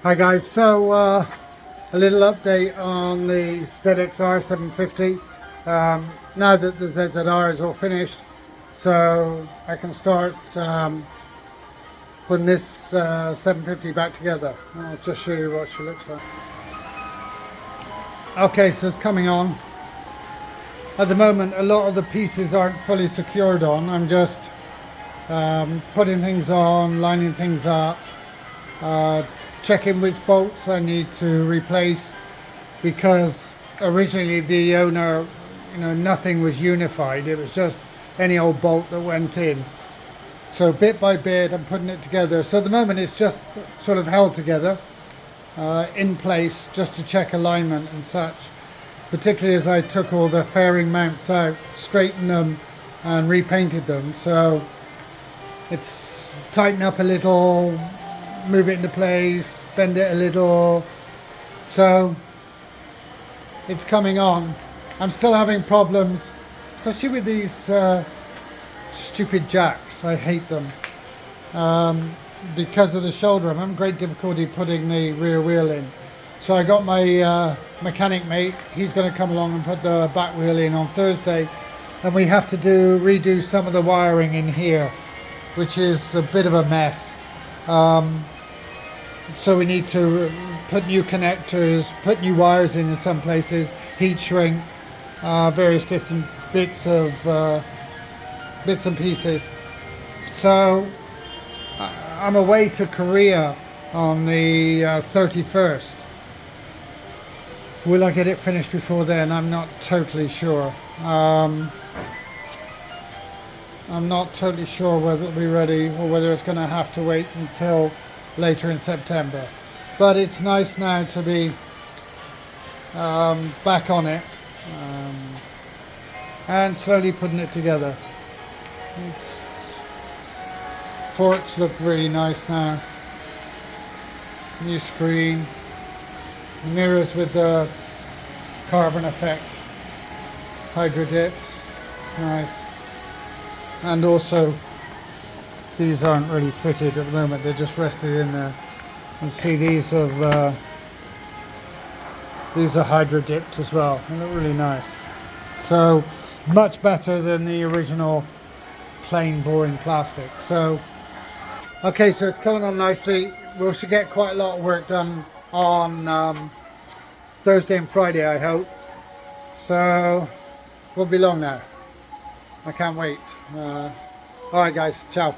Hi guys, so a little update on the ZXR 750. Now that the ZZR is all finished, so I can start putting this 750 back together. I'll just show you what she looks like. Okay, so it's coming on. At the moment, a lot of the pieces aren't fully secured on. I'm just putting things on, lining things up, checking which bolts I need to replace, because originally the owner, nothing was unified. It was just any old bolt that went in. So bit by bit I'm putting it together. So at the moment it's just sort of held together in place, just to check alignment and such, particularly as I took all the fairing mounts out, straightened them and repainted them. So it's tighten up a little, move it into place, bend it a little. So it's coming on. I'm still having problems, especially with these stupid jacks. I hate them because of the shoulder. I'm having great difficulty putting the rear wheel in. So I got my mechanic mate. He's going to come along and put the back wheel in on Thursday, and we have to redo some of the wiring in here, which is a bit of a mess. So we need to put new connectors, put new wires in some places, heat shrink, various different bits and pieces. So I'm away to Korea on the 31st. Will I get it finished before then? I'm not totally sure. I'm not totally sure whether it'll be ready or whether it's going to have to wait until later in September. But it's nice now to be back on it and slowly putting it together. Forks look really nice now. New screen, mirrors with the carbon effect, hydro dips, nice. And also these aren't really fitted at the moment, they're just rested in there. And see, these are hydro dipped as well. They look really nice. So much better than the original plain boring plastic. So okay, so it's coming on nicely. We should get quite a lot of work done on Thursday and Friday, I hope. So won't be long now. I can't wait. Alright guys, ciao.